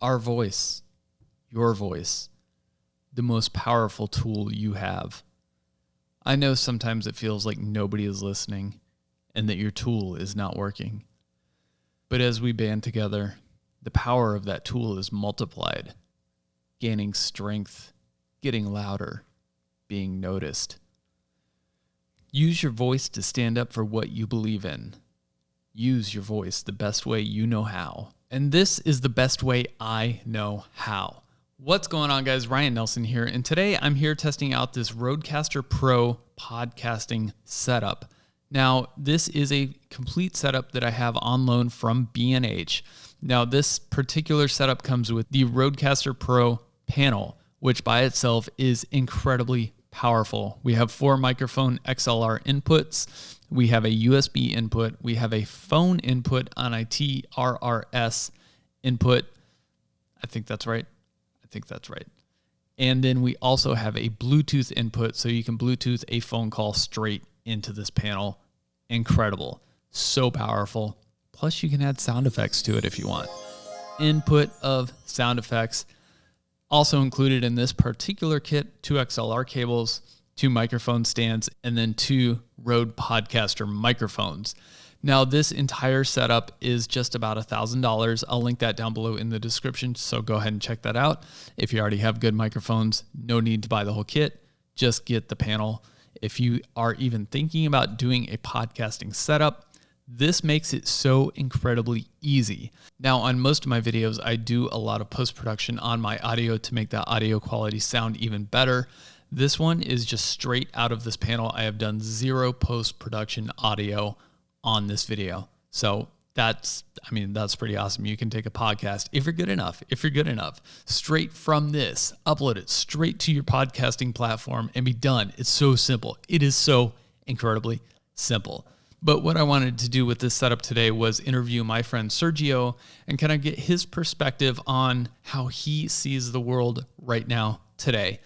our voice, your voice, the most powerful tool you have. I know sometimes it feels like nobody is listening and that your tool is not working. But as we band together, the power of that tool is multiplied, gaining strength, getting louder, being noticed. Use your voice to stand up for what you believe in. Use your voice the best way you know how. And this is the best way I know how. What's going on, guys? Ryan Nelson here, and today I'm here testing out this Rodecaster PRO podcasting setup. Now, this is a complete setup that I have on loan from B&H. Now, this particular setup comes with the Rodecaster PRO panel, which by itself is incredibly powerful. We have 4 microphone XLR inputs. We have a USB input. We have a phone input on a TRRS input. I think that's right. And then we also have a Bluetooth input, so you can Bluetooth a phone call straight into this panel. Incredible. So powerful. Plus, you can add sound effects to it if you want. Input of sound effects. Also included in this particular kit, 2 XLR cables, 2 microphone stands, and then 2 RODE Rodecaster microphones. Now, this entire setup is just about $1,000. I'll link that down below in the description, so go ahead and check that out. If you already have good microphones, no need to buy the whole kit. Just get the panel. If you are even thinking about doing a podcasting setup, this makes it so incredibly easy. Now, on most of my videos, I do a lot of post-production on my audio to make that audio quality sound even better. This one is just straight out of this panel. I have done 0 post-production audio on this video. So that's pretty awesome. You can take a podcast, if you're good enough, straight from this, upload it straight to your podcasting platform and be done. It's so simple. It is so incredibly simple. But what I wanted to do with this setup today was interview my friend Cergio and kind of get his perspective on how he sees the world right now today.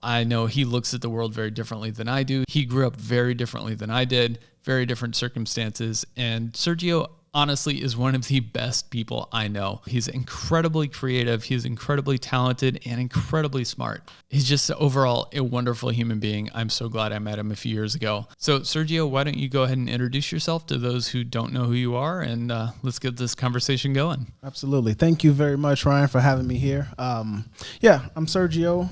I know he looks at the world very differently than I do. He grew up very differently than I did, very different circumstances. And Cergio, honestly, is one of the best people I know. He's incredibly creative. He's incredibly talented and incredibly smart. He's just overall a wonderful human being. I'm so glad I met him a few years ago. So Cergio, why don't you go ahead and introduce yourself to those who don't know who you are, and let's get this conversation going. Absolutely. Thank you very much, Ryan, for having me here. I'm Cergio,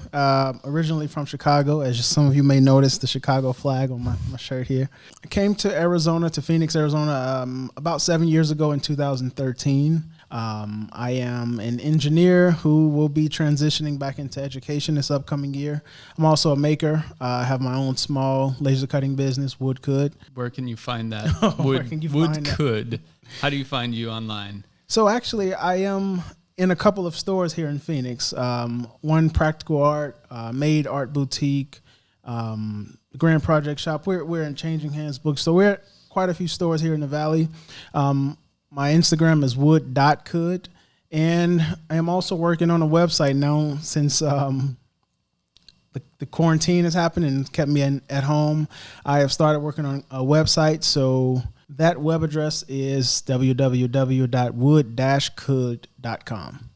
originally from Chicago. As some of you may notice, the Chicago flag on my shirt here. I came to Phoenix, Arizona, about 7 years ago in 2013. I am an engineer who will be transitioning back into education this upcoming year. I'm also a maker. I have my own small laser cutting business, Wood Could. Where can you find that? Wood Could. How do you find you online? So actually, I am in a couple of stores here in Phoenix. One Practical Art, Made Art Boutique, Grand Project Shop. We're in Changing Hands Bookstore. We're at quite a few stores here in the Valley. My Instagram is wood.could, and I am also working on a website now since the quarantine has happened and kept me at home. I have started working on a website, so that web address is www.wood-could.com.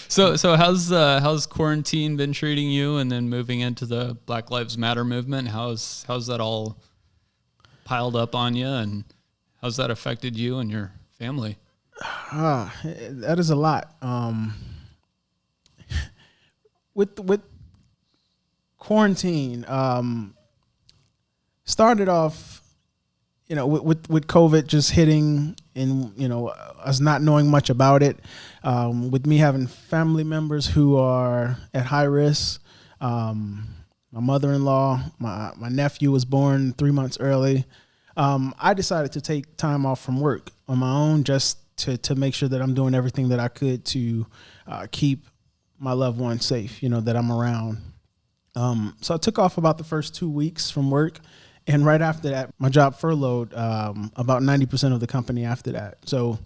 So how's quarantine been treating you, and then moving into the Black Lives Matter movement? How's that all piled up on you, and how's that affected you and your family? That is a lot. With quarantine, started off, with COVID just hitting and, us not knowing much about it, with me having family members who are at high risk. My mother-in-law, my nephew was born 3 months early. I decided to take time off from work on my own just to make sure that I'm doing everything that I could to keep my loved ones safe, that I'm around. So I took off about the first 2 weeks from work. And right after that, my job furloughed about 90% of the company after that. So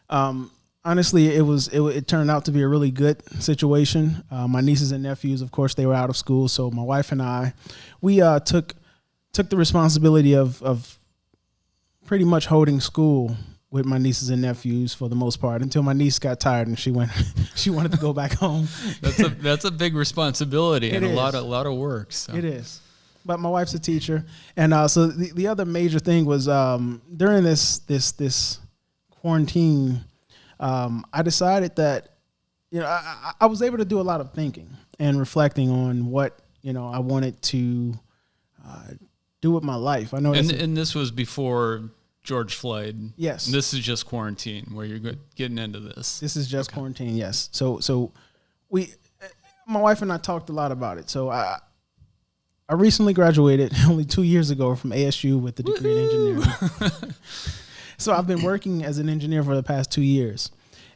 honestly, it turned out to be a really good situation. My nieces and nephews, of course, they were out of school. So my wife and I, we took the responsibility of pretty much holding school with my nieces and nephews for the most part, until my niece got tired and she wanted to go back home. That's a big responsibility and a lot of work. So. It is. But my wife's a teacher, and so the other major thing was during this quarantine, I decided that I was able to do a lot of thinking and reflecting on what I wanted to do with my life. I know, and this was before George Floyd. Yes, and this is just quarantine where you're getting into this. This is just quarantine. Yes. So my wife and I talked a lot about it. So I recently graduated only 2 years ago from ASU with a degree in engineering. So I've been working as an engineer for the past 2 years.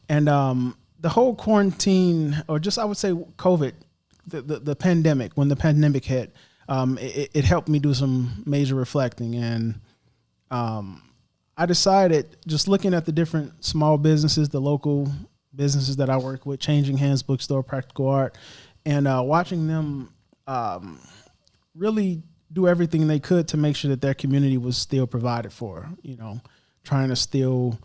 And the whole quarantine, or just I would say COVID, the pandemic, when the pandemic hit, it helped me do some major reflecting. And I decided, just looking at the different small businesses, the local businesses that I work with, Changing Hands Bookstore, Practical Art, and watching them really do everything they could to make sure that their community was still provided for, trying to still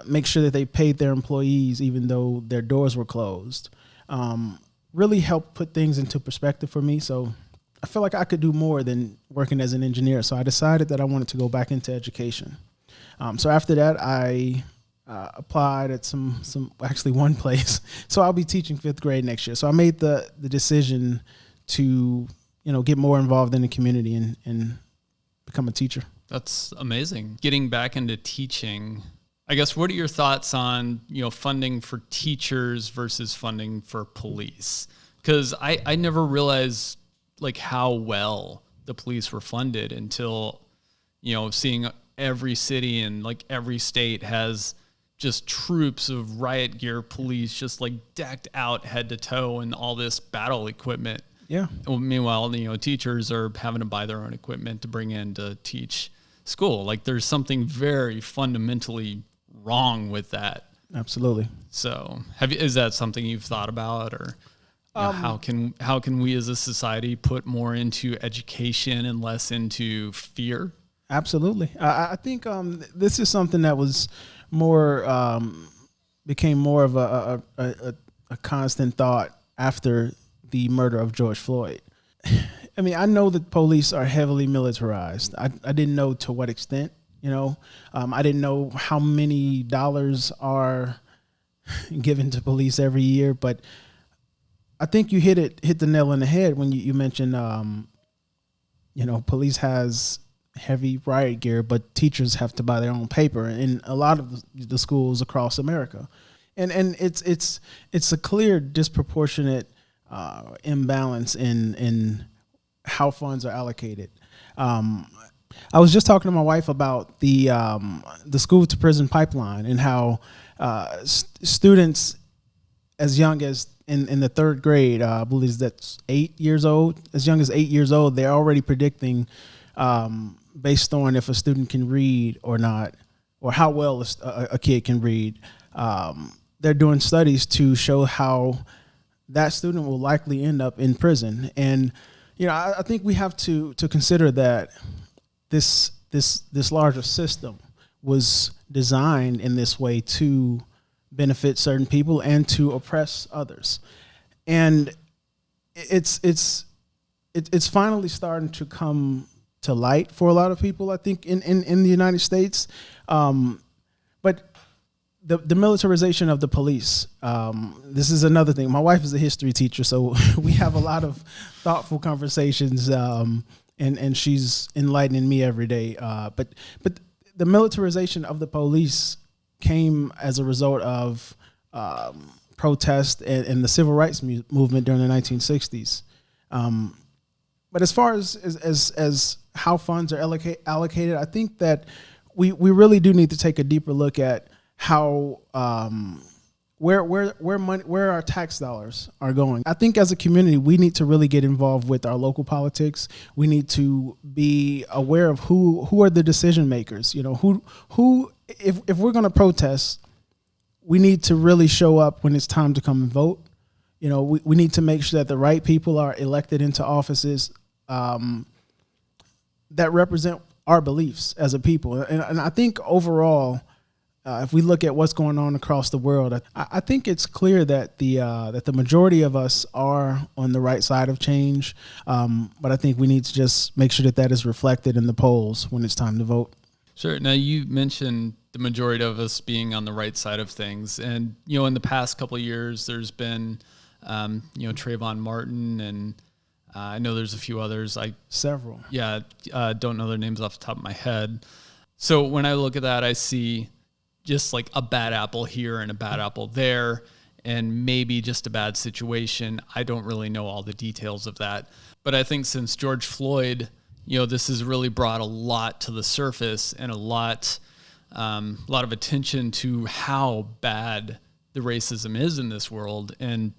make sure that they paid their employees even though their doors were closed, really helped put things into perspective for me. So I feel like I could do more than working as an engineer. So I decided that I wanted to go back into education. So after that, I applied at actually one place. So I'll be teaching 5th grade next year. So I made the decision to get more involved in the community and become a teacher. That's amazing. Getting back into teaching, I guess, what are your thoughts on, funding for teachers versus funding for police? Because I never realized how well the police were funded until, seeing every city and every state has just troops of riot gear police just decked out head to toe and all this battle equipment. Yeah. Well, meanwhile, teachers are having to buy their own equipment to bring in to teach school. There's something very fundamentally wrong with that. Absolutely. So, is that something you've thought about, or how can we as a society put more into education and less into fear? Absolutely. I think this is something that was more became more of a constant thought after the murder of George Floyd. I mean, I know that police are heavily militarized. I didn't know to what extent, I didn't know how many dollars are given to police every year, but I think you hit the nail on the head when you mentioned, police has heavy riot gear, but teachers have to buy their own paper in a lot of the schools across America. And it's a clear disproportionate imbalance in how funds are allocated. I was just talking to my wife about the school to prison pipeline and how students as young as in the 3rd grade, I believe that's 8 years old, as young as 8 years old, they're already predicting based on if a student can read or not, or how well a kid can read. They're doing studies to show how that student will likely end up in prison. And, I think we have to consider that this larger system was designed in this way to benefit certain people and to oppress others. And it's finally starting to come to light for a lot of people, I think, in the United States. But the militarization of the police, this is another thing. My wife is a history teacher, so we have a lot of thoughtful conversations, and she's enlightening me every day. But the militarization of the police came as a result of protest and the civil rights movement during the 1960s. But as far as how funds are allocated, I think that we really do need to take a deeper look at how where our tax dollars are going. I think as a community, we need to really get involved with our local politics. We need to be aware of who are the decision makers. Who if we're going to protest, we need to really show up when it's time to come and vote. We need to make sure that the right people are elected into offices that represent our beliefs as a people. And I think overall, if we look at what's going on across the world, I think it's clear that the majority of us are on the right side of change. But I think we need to just make sure that is reflected in the polls when it's time to vote. Sure. Now, you mentioned the majority of us being on the right side of things. And, in the past couple of years, there's been, Trayvon Martin, and I know there's a few others. Several. Yeah. Don't know their names off the top of my head. So when I look at that, I see just like a bad apple here and a bad apple there, and maybe just a bad situation. I don't really know all the details of that. But I think since George Floyd, this has really brought a lot to the surface and a lot of attention to how bad the racism is in this world. And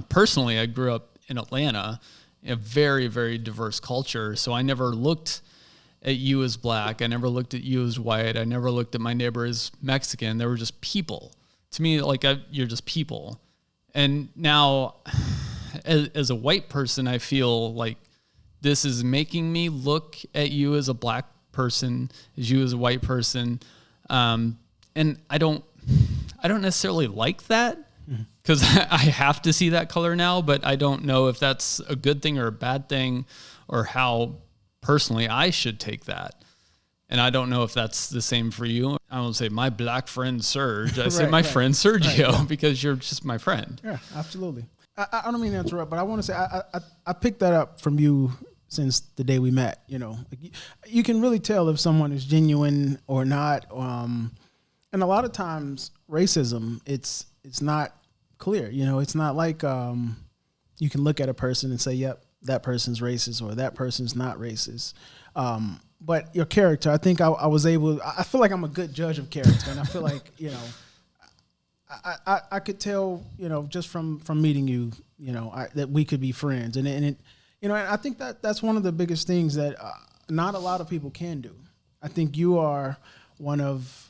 personally, I grew up in Atlanta, a very, very diverse culture. So I never looked at you as black. I never looked at you as white. I never looked at my neighbor as Mexican. They were just people. To me, you're just people. And now, as a white person, I feel like this is making me look at you as a black person, as you as a white person. And I don't necessarily like that, because I have to see that color now, but I don't know if that's a good thing or a bad thing, or how personally I should take that. And I don't know if that's the same for you. I don't say my black friend Serge. I say my friend Cergio, because you're just my friend. Yeah, absolutely. I don't mean to interrupt, but I want to say I picked that up from you since the day we met. You can really tell if someone is genuine or not. And a lot of times racism, it's not clear. It's not like you can look at a person and say, yep, that person's racist or that person's not racist. But your character, I think I feel like I'm a good judge of character. And I feel like, I could tell, just from meeting you, that we could be friends. And I think that's one of the biggest things that not a lot of people can do. I think you are one of,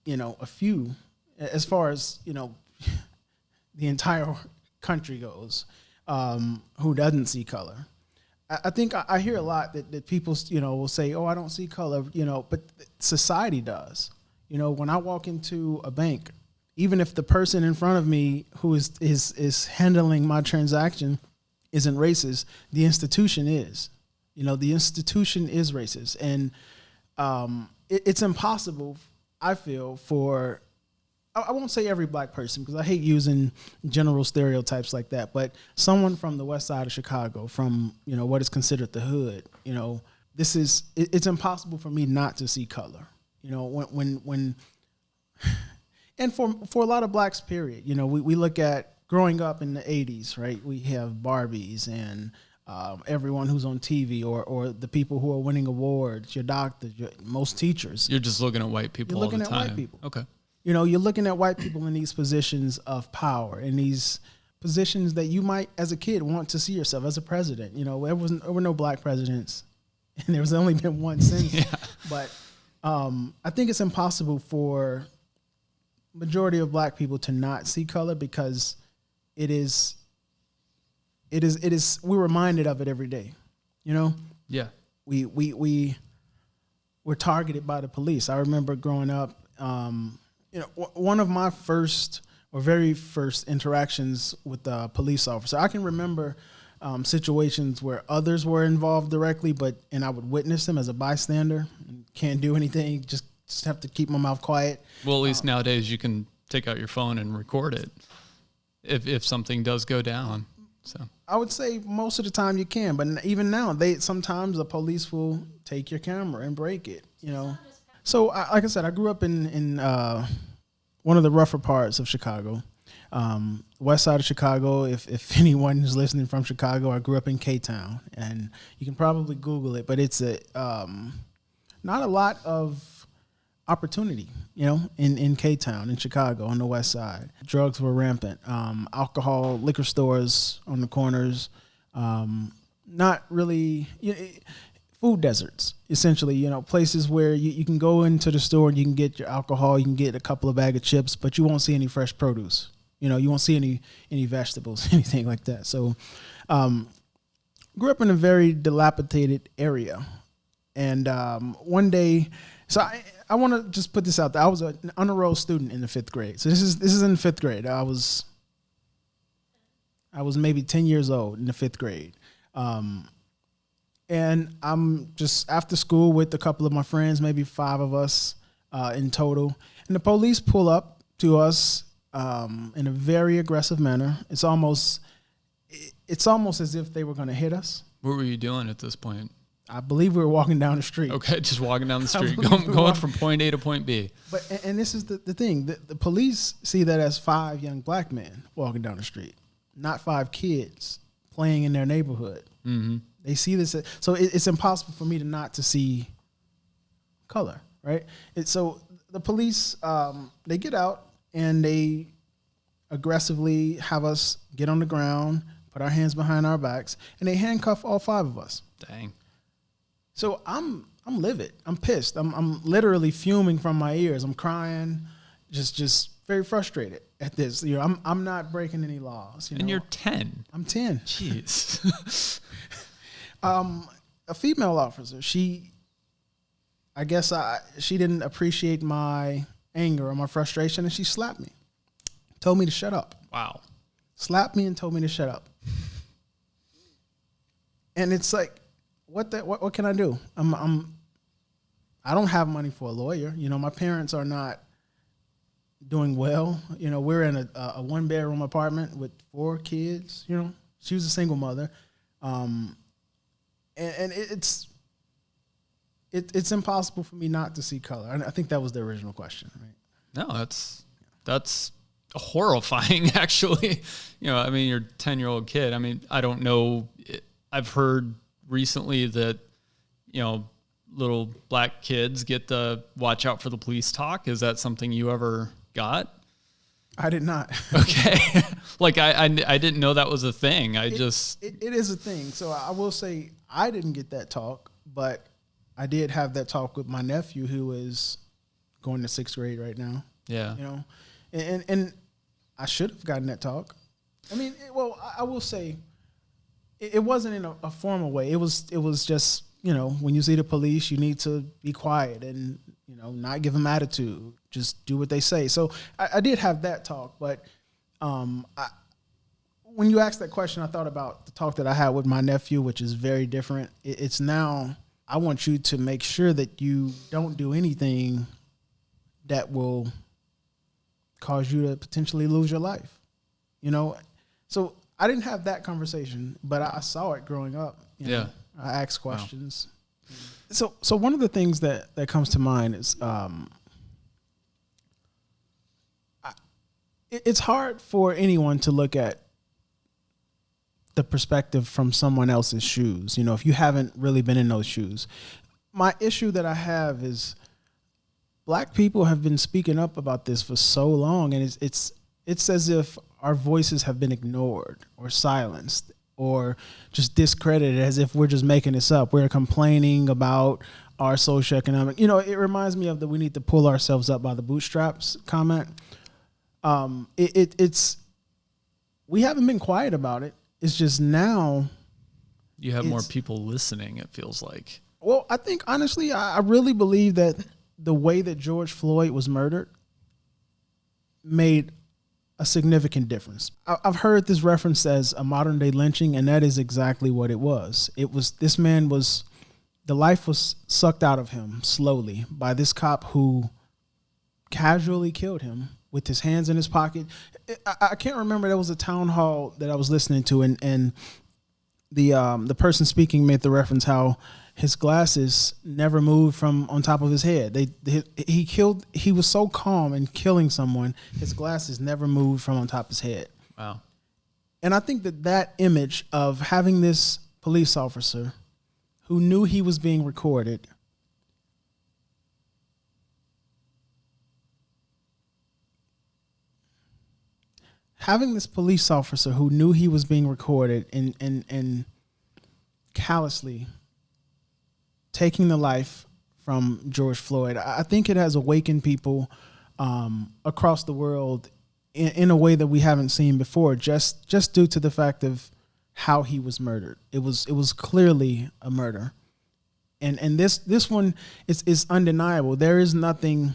a few, as far as, the entire country goes, who doesn't see color. I think I hear a lot that people, will say, oh, I don't see color, but society does. When I walk into a bank, even if the person in front of me who is handling my transaction isn't racist, the institution is. The institution is racist. And it's impossible, I feel, for, I won't say every black person, because I hate using general stereotypes like that, but someone from the west side of Chicago, from, what is considered the hood, it's impossible for me not to see color. When and for a lot of blacks, period, we look at growing up in the 80s, right? We have Barbies and everyone who's on TV, or the people who are winning awards, your doctors, most teachers. You're just looking at white people all the time. You're looking at white people. Okay. You're looking at white people in these positions of power, in these positions that you might, as a kid, want to see yourself as a president. There were no black presidents, and there's only been one since. Yeah. But I think it's impossible for majority of black people to not see color, because it is we're reminded of it every day. Yeah. We're targeted by the police. I remember growing up, one of my very first interactions with a police officer, I can remember situations where others were involved directly, and I would witness them as a bystander and can't do anything, just have to keep my mouth quiet. Well, at least nowadays you can take out your phone and record it if something does go down. So I would say most of the time you can, but even now, sometimes the police will take your camera and break it. So, like I said, I grew up in one of the rougher parts of Chicago, west side of Chicago. If anyone is listening from Chicago, I grew up in K-Town, and you can probably Google it, but it's not a lot of opportunity, in K-Town, in Chicago, on the west side. Drugs were rampant. Alcohol, liquor stores on the corners, not really... food deserts, essentially, places where you can go into the store and you can get your alcohol, you can get a couple of bag of chips, but you won't see any fresh produce. You won't see any vegetables, anything like that. So grew up in a very dilapidated area. And one day, so I want to just put this out there. I was an honor roll student in the 5th grade. So this is in 5th grade. I was maybe 10 years old in the 5th grade. And I'm just after school with a couple of my friends, maybe 5 of us in total. And the police pull up to us in a very aggressive manner. It's almost as if they were going to hit us. What were you doing at this point? I believe we were walking down the street. Okay, just walking down the street, going from point A to point B. But and this is the thing. The police see that as 5 young black men walking down the street, not 5 kids playing in their neighborhood. Mm-hmm. They see this. So it's impossible for me not to see color, right? So the police, they get out and they aggressively have us get on the ground, put our hands behind our backs, and they handcuff all 5 of us. Dang. So I'm livid. I'm pissed. I'm literally fuming from my ears. I'm crying, just very frustrated at this. I'm not breaking any laws. And you're 10. I'm 10. Jeez. A female officer. She didn't appreciate my anger or my frustration, and she slapped me. Told me to shut up. Wow. Slapped me and told me to shut up. And it's like, what can I do? I don't have money for a lawyer. My parents are not doing well. We're in a 1-bedroom apartment with 4 kids. She was a single mother. And it's impossible for me not to see color. And I think that was the original question, right? No, that's horrifying, actually. You're a 10-year-old kid. I don't know. I've heard recently that, little black kids get the watch out for the police talk. Is that something you ever got? I did not. Okay. I didn't know that was a thing. It is a thing. So I will say I didn't get that talk, but I did have that talk with my nephew who is going to 6th grade right now. Yeah. And I should have gotten that talk. I will say it wasn't in a formal way. It was just, when you see the police, you need to be quiet and, not give them attitude. Just do what they say. So I did have that talk, but when you asked that question, I thought about the talk that I had with my nephew, which is very different. It's now, I want you to make sure that you don't do anything that will cause you to potentially lose your life. So I didn't have that conversation, but I saw it growing up. Yeah. I asked questions. Wow. So one of the things that comes to mind is it's hard for anyone to look at the perspective from someone else's shoes, if you haven't really been in those shoes. My issue that I have is black people have been speaking up about this for so long, and it's as if our voices have been ignored or silenced or just discredited, as if we're just making this up. We're complaining about our socioeconomic. It reminds me of the "we need to pull ourselves up by the bootstraps" comment. It's we haven't been quiet about it. It's just now you have more people listening, it feels like. Well, I think honestly, I really believe that the way that George Floyd was murdered made a significant difference. I've heard this referenced as a modern day lynching, and that is exactly what it was. The life was sucked out of him slowly by this cop who casually killed him with his hands in his pocket. I can't remember. There was a town hall that I was listening to, and the person speaking made the reference how his glasses never moved from on top of his head. He was so calm in killing someone, his glasses never moved from on top of his head. Wow. And I think that image of having this police officer who knew he was being recorded and callously taking the life from George Floyd, I think it has awakened people across the world in a way that we haven't seen before, just due to the fact of how he was murdered. It was clearly a murder. And this one is undeniable. There is nothing,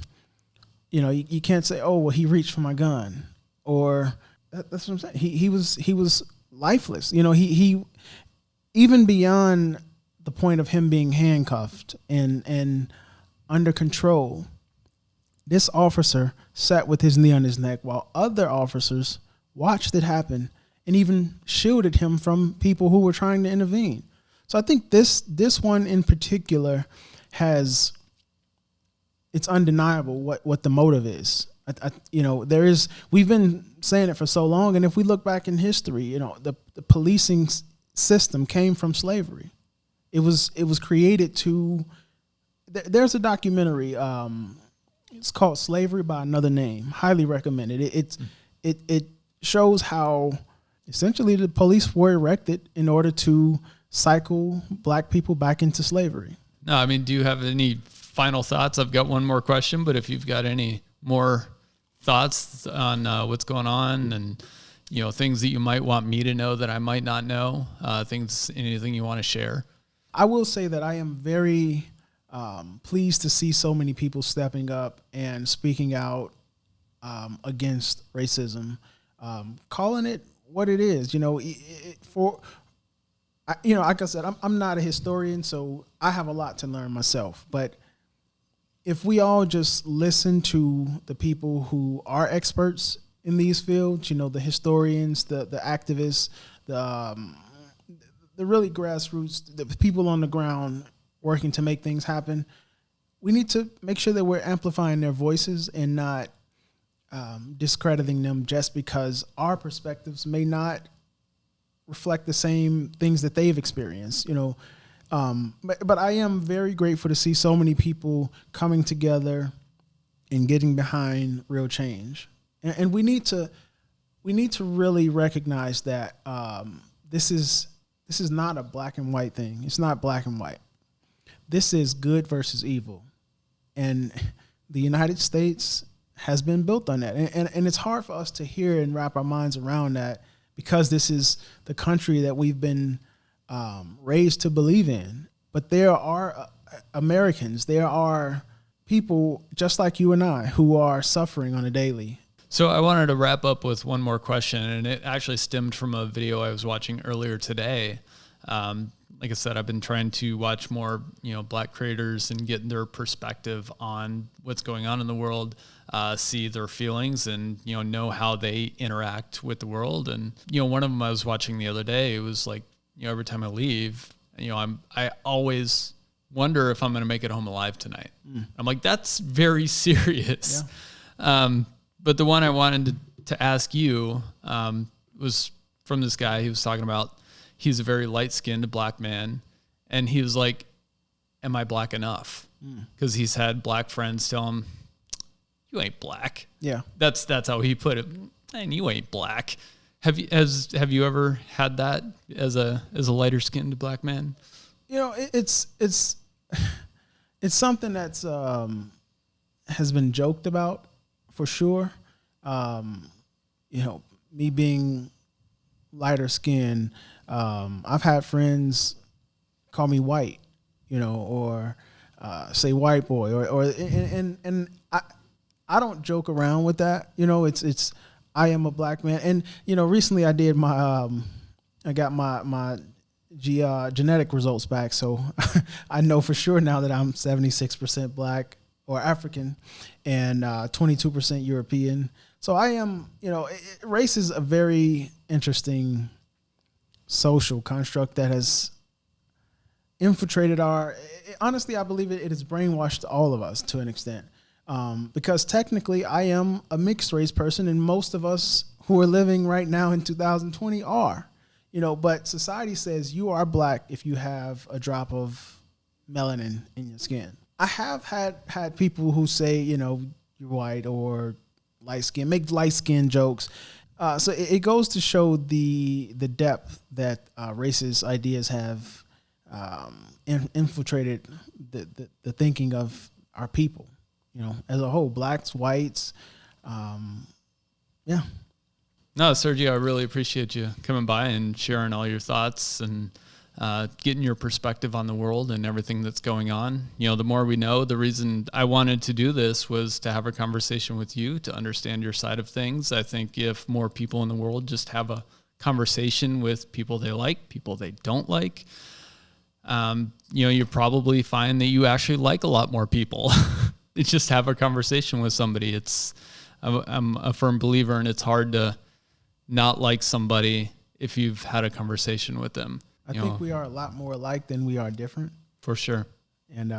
you can't say, oh, well, he reached for my gun, or that's what I'm saying. He was lifeless. He even beyond the point of him being handcuffed and under control, this officer sat with his knee on his neck while other officers watched it happen and even shielded him from people who were trying to intervene. So I think this one in particular it's undeniable what the motive is. We've been saying it for so long, and if we look back in history, the policing system came from slavery. It was created to. There's a documentary. It's called Slavery by Another Name. Highly recommended. It shows how essentially the police were erected in order to cycle black people back into slavery. No, I mean, do you have any final thoughts? I've got one more question, but if you've got any more thoughts on what's going on and, things that you might want me to know that I might not know, anything you want to share? I will say that I am very pleased to see so many people stepping up and speaking out against racism, calling it what it is. Like I said, I'm not a historian, so I have a lot to learn myself. But if we all just listen to the people who are experts in these fields, the historians, the activists, the really grassroots, the people on the ground working to make things happen, we need to make sure that we're amplifying their voices and not discrediting them just because our perspectives may not reflect the same things that they've experienced, but I am very grateful to see so many people coming together and getting behind real change. And we need to really recognize that this is not a black and white thing. It's not black and white. This is good versus evil. And the United States has been built on that. And it's hard for us to hear and wrap our minds around that, because this is the country that we've been raised to believe in. But there are Americans, there are people just like you and I who are suffering on a daily. So I wanted to wrap up with one more question, and it actually stemmed from a video I was watching earlier today. Like I said, I've been trying to watch more, black creators and get their perspective on what's going on in the world, see their feelings and, know how they interact with the world. And, one of them I was watching the other day, it was like, every time I leave, I always wonder if I'm going to make it home alive tonight. I'm like, that's very serious. Yeah. But the one I wanted to ask you was from this guy. He was talking about, he's a very light-skinned black man, and he was like, am I black enough? Because he's had black friends tell him, you ain't black. Yeah. That's how he put it. And you ain't black. Have you ever had that as a lighter-skinned black man? It's something that's has been joked about for sure. Me being lighter skinned, I've had friends call me white, or say white boy, and I don't joke around with that. It's I am a black man, and recently I did I got my genetic results back, so I know for sure now that I'm 76% black or African, and 22% European. So I am, race is a very interesting social construct that has infiltrated honestly, I believe it has brainwashed all of us to an extent. Because technically I am a mixed race person, and most of us who are living right now in 2020 are, but society says you are black if you have a drop of melanin in your skin. I have had people who say, you're white or light skin, make light skin jokes. So it goes to show the depth that racist ideas have infiltrated the thinking of our people, as a whole, blacks, whites. Yeah. No, Sergio, I really appreciate you coming by and sharing all your thoughts and getting your perspective on the world and everything that's going on. You know, the more we know, the reason I wanted to do this was to have a conversation with you, to understand your side of things. I think if more people in the world just have a conversation with people they like, people they don't like, you know, you probably find that you actually like a lot more people. It's just have a conversation with somebody. I'm a firm believer, and it's hard to not like somebody if you've had a conversation with them. I think we are a lot more alike than we are different. For sure. And,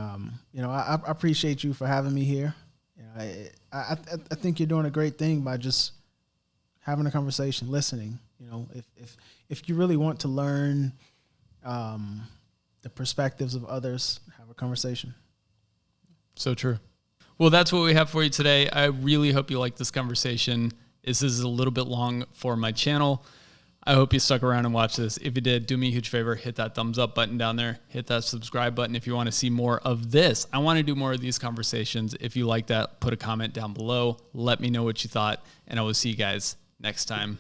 you know, I appreciate you for having me here. You know, I think you're doing a great thing by just having a conversation, listening. You know, if you really want to learn the perspectives of others, have a conversation. So true. Well, that's what we have for you today. I really hope you like this conversation. This is a little bit long for my channel. I hope you stuck around and watched this. If you did, do me a huge favor, hit that thumbs up button down there, hit that subscribe button if you want to see more of this. I want to do more of these conversations. If you like that, put a comment down below. Let me know what you thought, and I will see you guys next time.